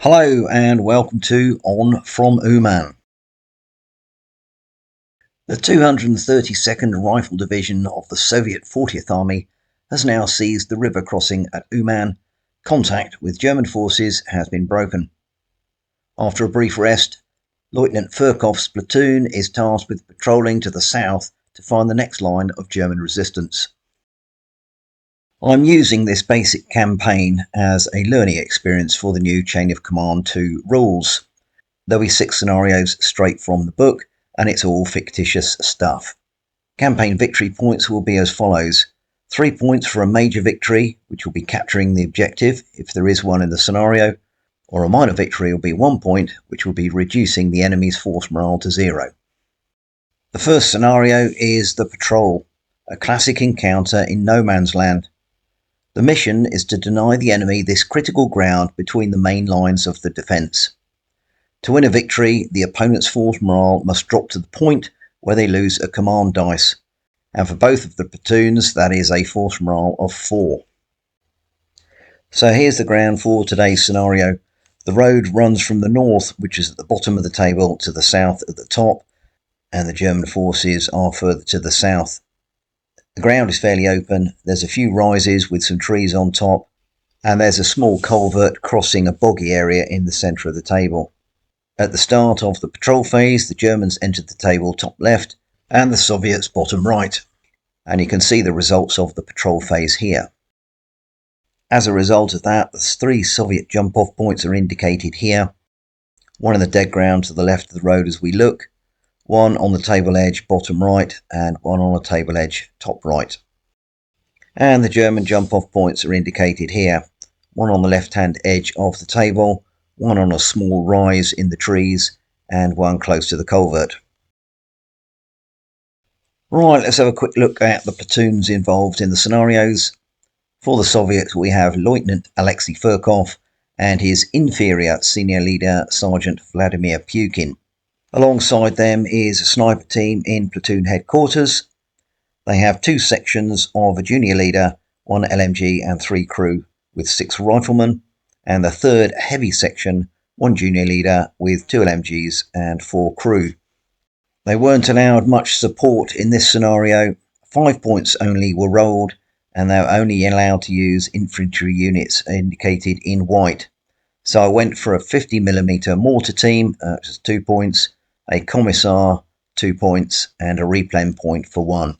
Hello and welcome to On from Uman. The 232nd Rifle Division of the Soviet 40th Army has now seized the river crossing at Uman. Contact with German forces has been broken. After a brief rest, Lieutenant Furkov's platoon is tasked with patrolling to the south to find the next line of German resistance. I'm using this basic campaign as a learning experience for the new Chain of Command 2 rules. There'll be 6 scenarios straight from the book, and it's all fictitious stuff. Campaign victory points will be as follows. 3 points for a major victory, which will be capturing the objective, if there is one in the scenario, or a minor victory will be 1 point, which will be reducing the enemy's force morale to 0. The first scenario is the patrol, a classic encounter in no man's land. The mission is to deny the enemy this critical ground between the main lines of the defence. To win a victory, the opponent's force morale must drop to the point where they lose a command dice, and for both of the platoons that is a force morale of 4. So here's the ground for today's scenario. The road runs from the north, which is at the bottom of the table, to the south at the top, and the German forces are further to the south. The ground is fairly open, there's a few rises with some trees on top, and there's a small culvert crossing a boggy area in the centre of the table. At the start of the patrol phase, the Germans entered the table top left and the Soviets bottom right, and you can see the results of the patrol phase here. As a result of that, the 3 Soviet jump-off points are indicated here, one in the dead ground to the left of the road as we look, one on the table edge bottom right, and one on the table edge top right. And the German jump-off points are indicated here, one on the left-hand edge of the table, one on a small rise in the trees, and one close to the culvert. Right, let's have a quick look at the platoons involved in the scenarios. For the Soviets, we have Lieutenant Alexi Furkov and his inferior senior leader, Sergeant Vladimir Pukin. Alongside them is a sniper team in platoon headquarters. They have 2 sections of a junior leader, 1 LMG and 3 crew with 6 riflemen, and the 3rd heavy section, 1 junior leader with 2 LMGs and 4 crew. They weren't allowed much support in this scenario. 5 points only were rolled, and they were only allowed to use infantry units indicated in white. So I went for a 50mm mortar team, which is 2 points, a commissar 2 points, and a replen point for 1.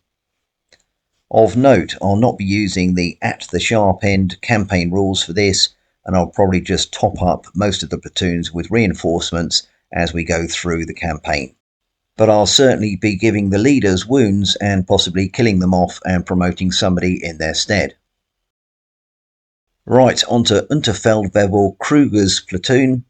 Of note, I'll not be using the at the sharp end campaign rules for this, and I'll probably just top up most of the platoons with reinforcements as we go through the campaign. But I'll certainly be giving the leaders wounds and possibly killing them off and promoting somebody in their stead. Right, onto Unterfeldwebel Kruger's platoon.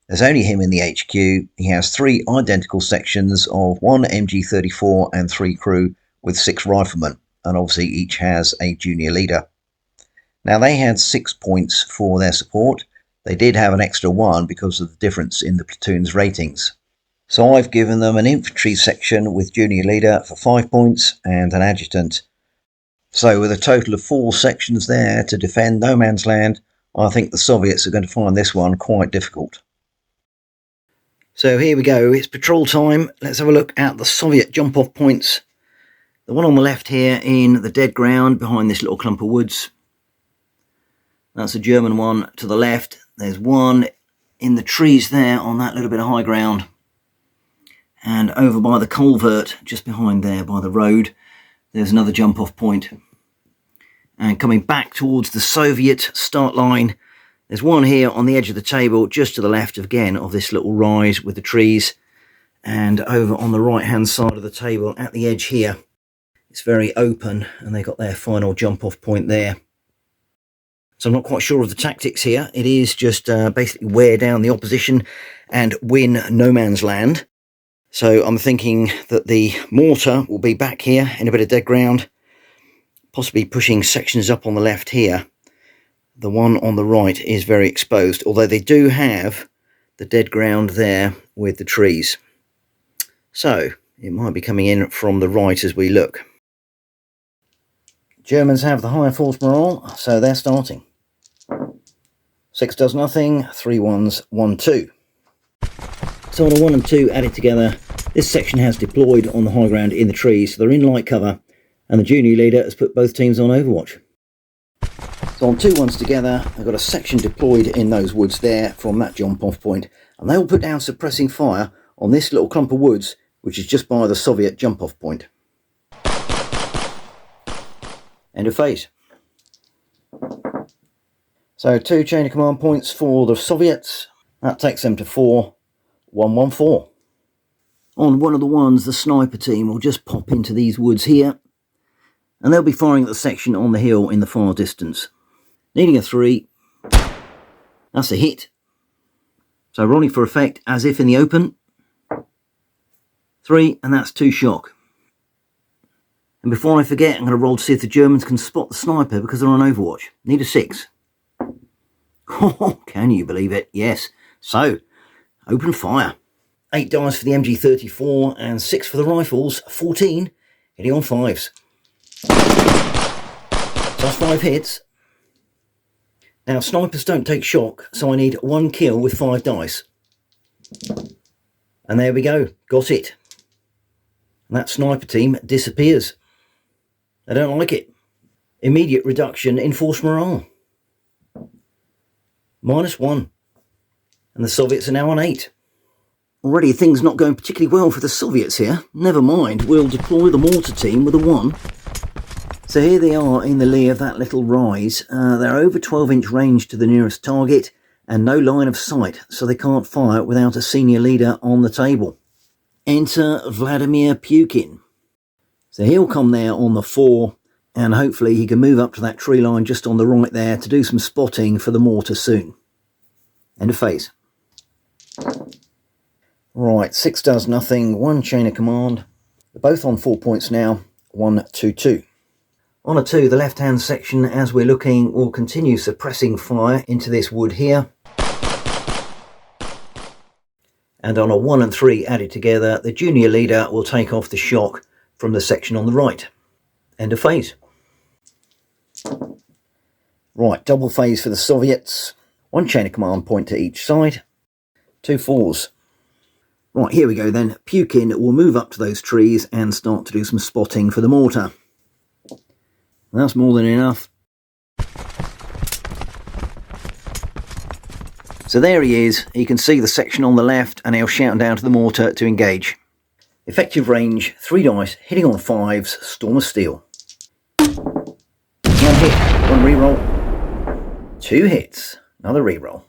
There's only him in the HQ. He has 3 identical sections of 1 MG34 and 3 crew with 6 riflemen, and obviously each has a junior leader. Now they had 6 points for their support. They did have an extra 1 because of the difference in the platoon's ratings. So I've given them an infantry section with junior leader for 5 points and an adjutant. So with a total of 4 sections there to defend no man's land, I think the Soviets are going to find this one quite difficult. So here we go, it's patrol time. Let's have a look at the Soviet jump-off points. The one on the left here in the dead ground behind this little clump of woods. That's a German one to the left. There's one in the trees there on that little bit of high ground. And over by the culvert, just behind there by the road, there's another jump-off point. And coming back towards the Soviet start line, there's one here on the edge of the table, just to the left again of this little rise with the trees. And over on the right-hand side of the table at the edge here, it's very open, and they got their final jump-off point there. So I'm not quite sure of the tactics here. It is just basically wear down the opposition and win no man's land. So I'm thinking that the mortar will be back here in a bit of dead ground, possibly pushing sections up on the left here. The one on the right is very exposed, although they do have the dead ground there with the trees. So it might be coming in from the right as we look. Germans have the higher force morale, so they're starting. 6 does nothing, 3 ones, 1 2. So on a 1 and 2 added together, this section has deployed on the high ground in the trees, so they're in light cover, and the junior leader has put both teams on Overwatch. So on 2 ones together, I've got a section deployed in those woods there from that jump off point, and they will put down suppressing fire on this little clump of woods, which is just by the Soviet jump off point. End of phase. So 2 chain of command points for the Soviets. That takes them to 4, 1 1 4. On one of the ones, the sniper team will just pop into these woods here, and they'll be firing at the section on the hill in the far distance. Needing a 3, that's a hit. So rolling for effect as if in the open. 3, and that's 2 shock. And before I forget, I'm going to roll to see if the Germans can spot the sniper because they're on Overwatch. Need a 6. Oh, can you believe it? Yes. So, open fire. 8 dice for the MG34 and 6 for the rifles. 14, hitting on 5s. So that's 5 hits. Now, snipers don't take shock, so I need 1 kill with 5 dice. And there we go. Got it. And that sniper team disappears. I don't like it. Immediate reduction in force morale. -1. And the Soviets are now on 8. Already things not going particularly well for the Soviets here. Never mind, we'll deploy the mortar team with a 1. So here they are in the lee of that little rise. They're over 12-inch range to the nearest target and no line of sight, so they can't fire without a senior leader on the table. Enter Vladimir Pukin. So he'll come there on the 4, and hopefully he can move up to that tree line just on the right there to do some spotting for the mortar soon. End of phase. Right, 6 does nothing, 1 chain of command. They're both on 4 points now, 1 2 2. On a 2, the left-hand section, as we're looking, will continue suppressing fire into this wood here. And on a 1 and 3 added together, the junior leader will take off the shock from the section on the right. End of phase. Right, double phase for the Soviets. 1 chain of command point to each side. 2 4s. Right, here we go then. Pukin will move up to those trees and start to do some spotting for the mortar. That's more than enough. So there he is. You can see the section on the left, and he'll shout down to the mortar to engage. Effective range, 3 dice, hitting on 5s, Storm of Steel. 1 hit, 1 reroll. 2 hits, another reroll.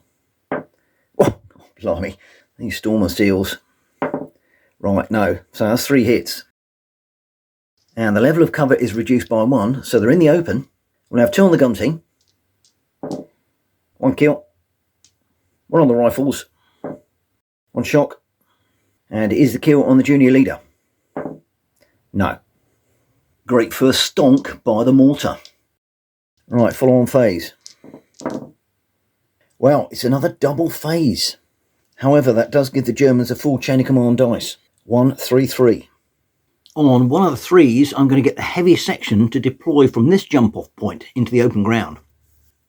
Oh, blimey, these Storm of Steels. Right, no, so that's 3 hits. And the level of cover is reduced by 1, so they're in the open. We'll have 2 on the gun team. 1 kill. 1 on the rifles. 1 shock. And is the kill on the junior leader? No. Great first stonk by the mortar. Right, full on phase. Well, it's another double phase. However, that does give the Germans a full chain of command dice. 1 3 3. On one of the 3s, I'm going to get the heavy section to deploy from this jump-off point into the open ground.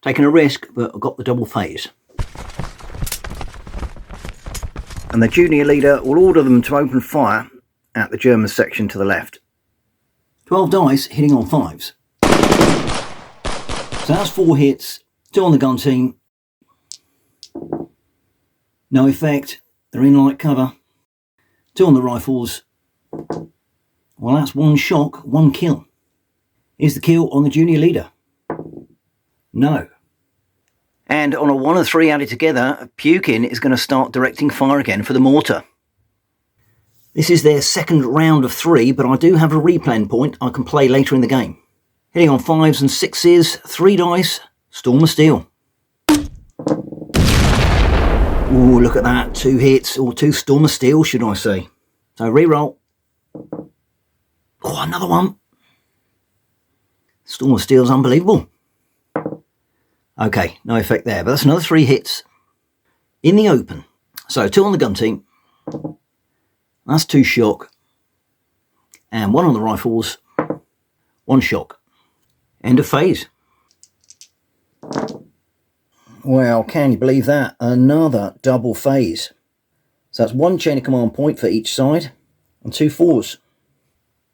Taking a risk, but I've got the double phase. And the junior leader will order them to open fire at the German section to the left. 12 dice, hitting on 5s. So that's 4 hits, 2 on the gun team. No effect, they're in light cover. 2 on the rifles. Well, that's 1 shock, 1 kill. Is the kill on the junior leader? No. And on a 1 and 3 added together, Pukin is going to start directing fire again for the mortar. This is their second round of 3, but I do have a replan point I can play later in the game. Hitting on 5s and 6s, 3 dice, Storm of Steel. Ooh, look at that, 2 hits, or 2 Storm of Steel, should I say. So reroll. Oh, another one. Storm of Steel's unbelievable. Okay, no effect there, but that's another 3 hits. In the open. So 2 on the gun team. That's 2 shock. And 1 on the rifles. 1 shock. End of phase. Well, can you believe that? Another double phase. So that's 1 chain of command point for each side and 2 fours.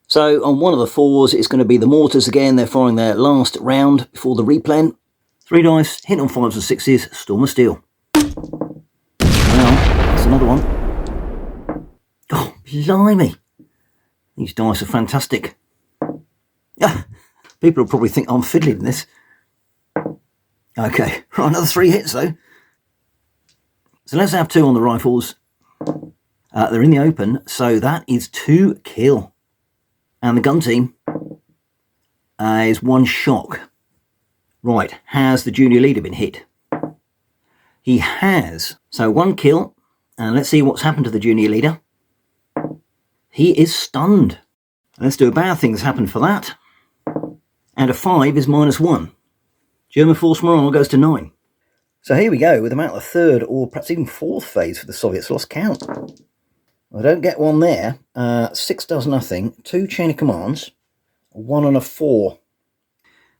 So on one of the fours, it's going to be the mortars again. They're firing their last round before the replen. 3 dice, hit on 5s and 6s, Storm of Steel. Well, that's another one. Oh, blimey. These dice are fantastic. Yeah, people will probably think I'm fiddling in this. Okay, right, another 3 hits though. So let's have 2 on the rifles. They're in the open, so that is 2 kill. And the gun team is 1 shock. Right, has the junior leader been hit? He has. So 1 kill, and let's see what's happened to the junior leader. He is stunned. Let's do a bad thing that's happened for that. And a 5 is -1. German force morale goes to 9. So here we go, with about the 3rd or perhaps even 4th phase for the Soviets. Lost count. I don't get one there. 6 does nothing. 2 chain of commands. 1 and a 4.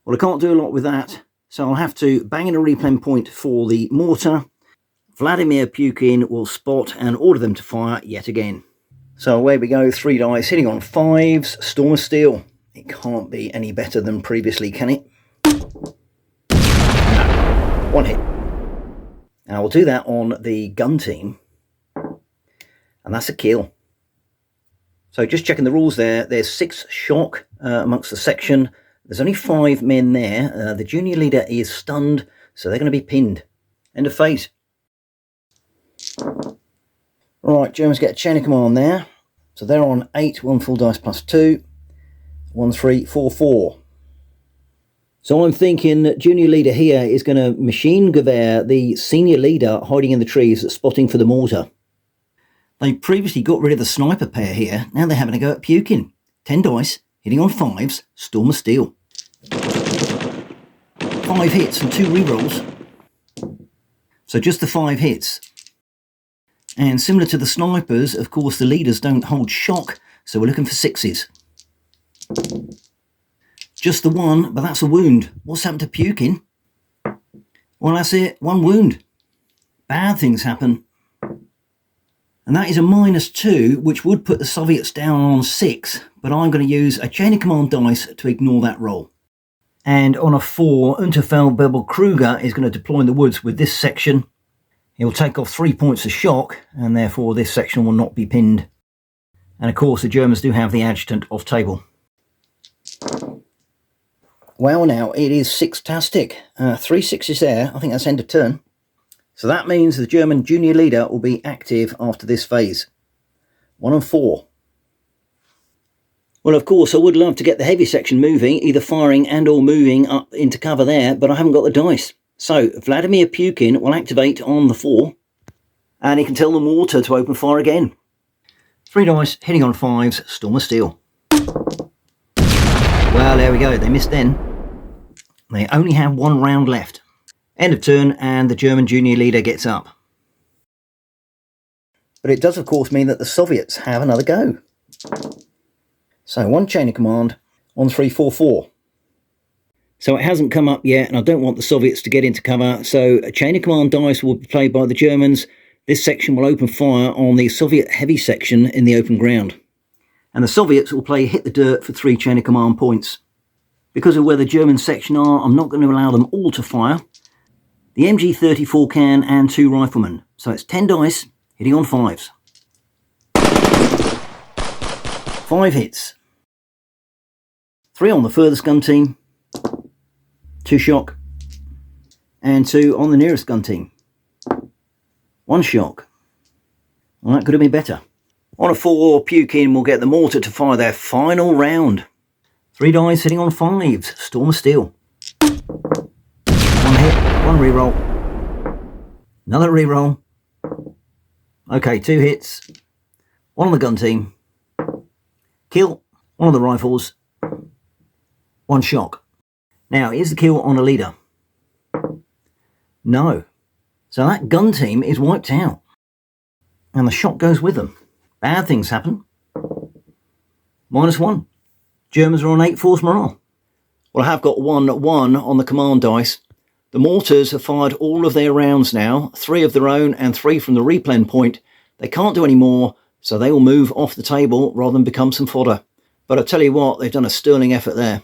Well, I can't do a lot with that, so I'll have to bang in a replen point for the mortar. Vladimir Pukin will spot and order them to fire yet again. So away we go, 3 dice, hitting on 5s, Storm of Steel. It can't be any better than previously, can it? No, 1 hit. And I will do that on the gun team. And that's a kill. So just checking the rules there, there's 6 shock amongst the section. There's only 5 men there. The junior leader is stunned, so they're going to be pinned. End of phase. Right, Germans get a chain of command there. So they're on 8, 1 full dice plus 2. 1, 3, 4, 4. So I'm thinking that junior leader here is going to machine gewehr the senior leader hiding in the trees, spotting for the mortar. They previously got rid of the sniper pair here. Now they're having a go at Pukin. 10 dice, hitting on 5s, Storm of Steel. 5 hits and 2 rerolls. So just the 5 hits. And similar to the snipers, of course, the leaders don't hold shock, so we're looking for 6s. Just the 1, but that's a wound. What's happened to Pukin? Well, that's it, 1 wound. Bad things happen. And that is a -2, which would put the Soviets down on 6, but I'm going to use a chain of command dice to ignore that roll. And on a 4, Unterfeldwebel Kruger is going to deploy in the woods with this section. He'll take off 3 points of shock, and therefore this section will not be pinned. And of course the Germans do have the adjutant off table. Well now, it is 6-tastic. 3 6s there, I think that's end of turn. So that means the German junior leader will be active after this phase. 1 and 4. Well, of course, I would love to get the heavy section moving, either firing and or moving up into cover there, but I haven't got the dice. So Vladimir Pukin will activate on the 4, and he can tell the mortar to open fire again. 3 dice, hitting on 5s, Storm of Steel. Well, there we go, they missed then. They only have 1 round left. End of turn, and the German junior leader gets up. But it does, of course, mean that the Soviets have another go. So 1 chain of command, 1, 3, 4, 4. So it hasn't come up yet, and I don't want the Soviets to get into cover, so a chain of command dice will be played by the Germans. This section will open fire on the Soviet heavy section in the open ground. And the Soviets will play hit the dirt for 3 chain of command points. Because of where the German section are, I'm not going to allow them all to fire. The MG34 can and 2 riflemen. So it's 10 dice, hitting on 5s. 5 hits. 3 on the furthest gun team. 2 shock. And 2 on the nearest gun team. 1 shock. Well, that could have been better. On a 4, Pukin will get the mortar to fire their final round. 3 dice hitting on 5s, Storm of Steel. 1 hit, 1 reroll. Another reroll. Okay, 2 hits. 1 on the gun team. Kill. 1 on the rifles. 1 shock. Now, is the kill on a leader? No. So that gun team is wiped out. And the shot goes with them. Bad things happen. -1. Germans are on 8 force morale. Well, I have got 1 1 on the command dice. The mortars have fired all of their rounds now, 3 of their own and 3 from the replen point. They can't do any more, so they will move off the table rather than become some fodder. But I tell you what, they've done a sterling effort there.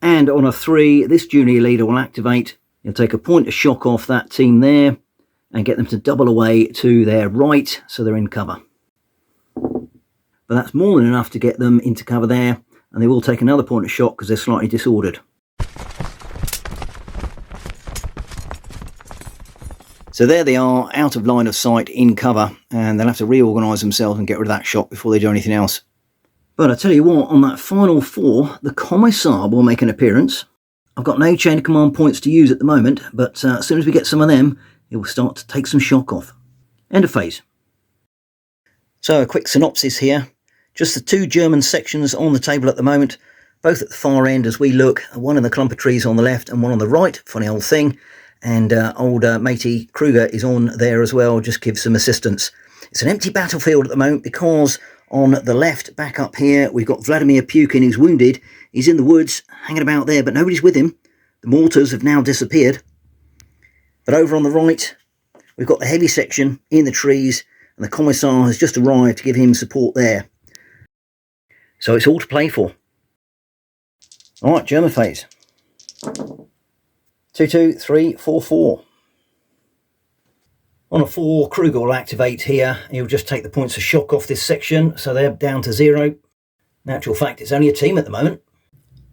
And on a 3, this junior leader will activate. He'll take a point of shock off that team there and get them to double away to their right, so they're in cover. But that's more than enough to get them into cover there, and they will take another point of shock because they're slightly disordered. So there they are, out of line of sight, in cover, and they'll have to reorganise themselves and get rid of that shock before they do anything else. But I tell you what, on that final 4, the Commissar will make an appearance. I've got no chain of command points to use at the moment, but as soon as we get some of them, it will start to take some shock off. End of phase. So a quick synopsis here. Just the 2 German sections on the table at the moment, both at the far end as we look, one in the clump of trees on the left and one on the right, funny old thing. And old matey Kruger is on there as well, just gives some assistance. It's an empty battlefield at the moment because on the left, back up here, we've got Vladimir Pukin, who's wounded. He's in the woods, hanging about there, but nobody's with him. The mortars have now disappeared. But over on the right, we've got the heavy section in the trees, and the Commissar has just arrived to give him support there. So it's all to play for. All right, German phase. 2, 2, 3, 4, 4. On a 4, Kruger will activate here. He'll just take the points of shock off this section, so they're down to 0. In actual fact, it's only a team at the moment.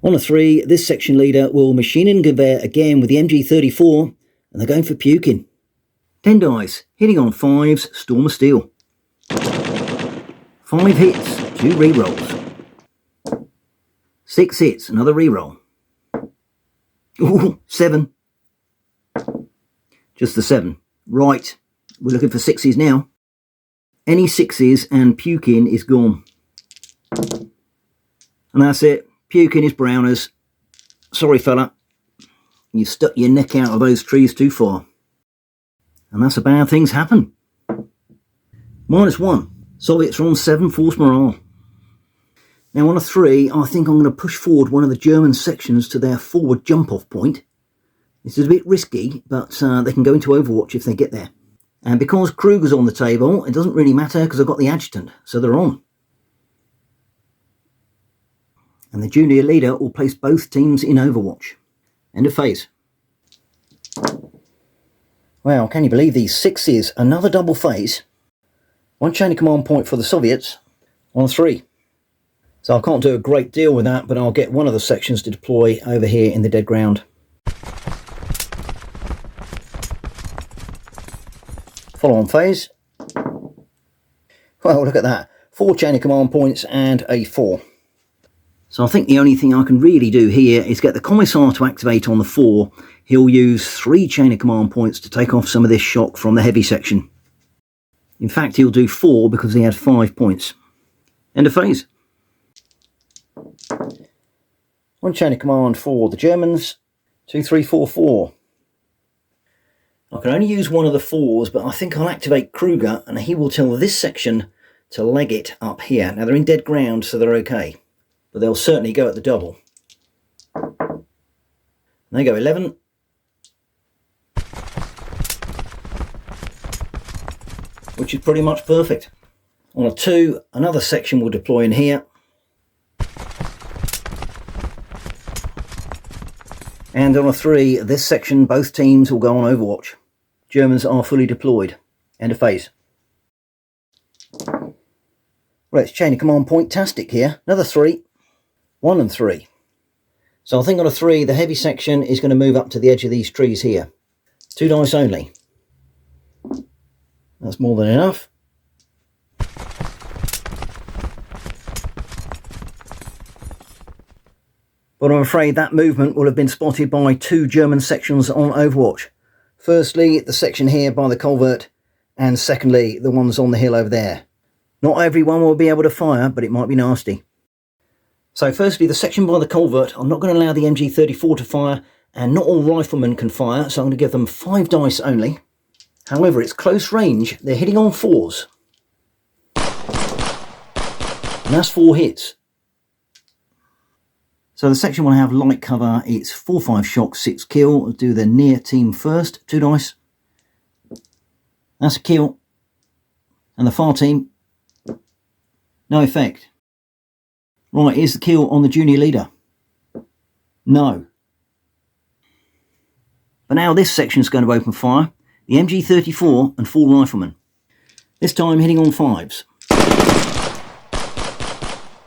On a 3, this section leader will machine in Gewehr again with the MG34, and they're going for Pukin. 10 dice, hitting on 5s, Storm of Steel. 5 hits, 2 rerolls. 6 hits, another reroll. Ooh, 7. Just the 7. Right, we're looking for 6s now. Any 6s and Pukin is gone. And that's it. Pukin is browners. Sorry, fella. You've stuck your neck out of those trees too far. And that's how bad things happen. -1. Soviets are on 7 force morale. Now on a 3, I think I'm going to push forward one of the German sections to their forward jump-off point. This is a bit risky, but they can go into Overwatch if they get there. And because Kruger's on the table, it doesn't really matter because I've got the adjutant, so they're on. And the junior leader will place both teams in Overwatch. End of phase. Well, can you believe these 6s? Another double phase. 1 chain of command point for the Soviets on 3. So I can't do a great deal with that, but I'll get one of the sections to deploy over here in the dead ground. Follow on phase. Well, look at that. 4 chain of command points and a 4. So I think the only thing I can really do here is get the Commissar to activate on the 4. He'll use 3 chain of command points to take off some of this shock from the heavy section. In fact, he'll do 4 because he had 5 points. End of phase. 1 chain of command for the Germans. 2, 3, 4, 4. I can only use one of the 4s, but I think I'll activate Kruger and he will tell this section to leg it up here. Now they're in dead ground, so they're okay, but they'll certainly go at the double. And they go 11. Which is pretty much perfect. On a 2, another section will deploy in here. And on a 3, this section, both teams will go on Overwatch. Germans are fully deployed. End of phase. Right, it's chain of command point-tastic here. Another 3. 1 and 3. So I think on a 3, the heavy section is going to move up to the edge of these trees here. 2 dice only. That's more than enough. But I'm afraid that movement will have been spotted by 2 German sections on Overwatch. Firstly, the section here by the culvert, and secondly, the ones on the hill over there. Not everyone will be able to fire, but it might be nasty. So firstly, the section by the culvert, I'm not going to allow the MG34 to fire, and not all riflemen can fire, so I'm going to give them 5 dice only. However, it's close range, they're hitting on 4s. And that's 4 hits. So the section will have light cover. It's 4-5 shock, 6 kill. We'll do the near team first. 2 dice. That's a kill. And the far team, no effect. Right, here's the kill on the junior leader. No. But now this section is going to open fire. The MG34 and 4 riflemen. This time hitting on 5s.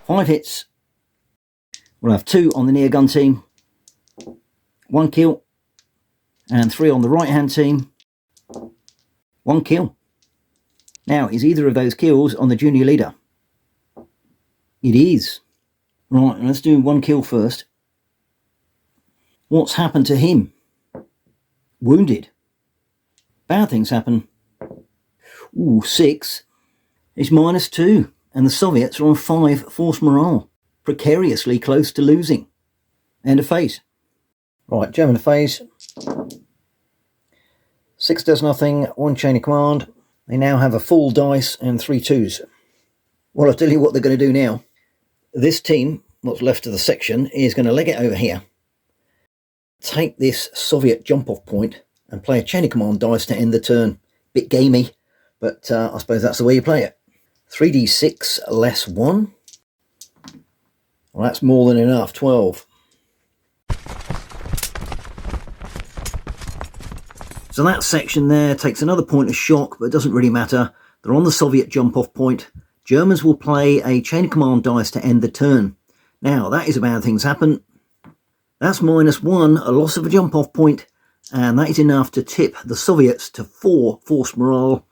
5 hits. We'll have 2 on the near gun team. 1 kill. And 3 on the right hand team. 1 kill. Now, is either of those kills on the junior leader? It is. Right, let's do 1 kill first. What's happened to him? Wounded. Bad things happen. Ooh, 6. It's -2. And the Soviets are on 5 force morale. Precariously close to losing. End of phase. Right, German phase. 6 does nothing, 1 chain of command. They now have a full dice and 3 2s. Well, I'll tell you what they're going to do now. This team, what's left of the section, is going to leg it over here. Take this Soviet jump-off point and play a chain of command dice to end the turn. Bit gamey, but I suppose that's the way you play it. 3d6 less 1. Well, that's more than enough, 12. So that section there takes another point of shock, but it doesn't really matter. They're on the Soviet jump-off point. Germans will play a chain of command dice to end the turn. Now, that is a bad things happen. That's -1, a loss of a jump-off point, and that is enough to tip the Soviets to 4 force morale,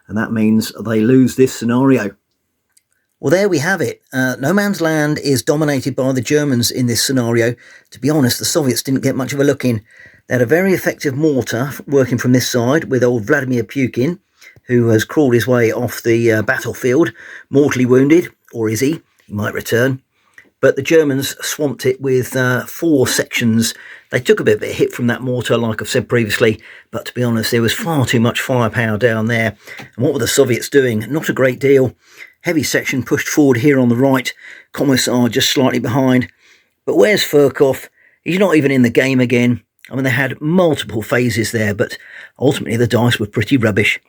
and that means they lose this scenario. Well, there we have it. No Man's Land is dominated by the Germans in this scenario. To be honest, the Soviets didn't get much of a look in. They had a very effective mortar working from this side with old Vladimir Pukin, who has crawled his way off the battlefield, mortally wounded, or is he? He might return. But the Germans swamped it with 4 sections. They took a bit of a hit from that mortar, like I've said previously, but to be honest, there was far too much firepower down there. And what were the Soviets doing? Not a great deal. Heavy section pushed forward here on the right. Commissar just slightly behind. But where's Furkov? He's not even in the game again. I mean, they had multiple phases there, but ultimately the dice were pretty rubbish.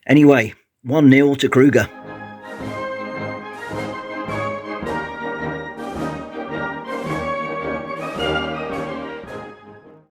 Anyway, 1-0 to Kruger.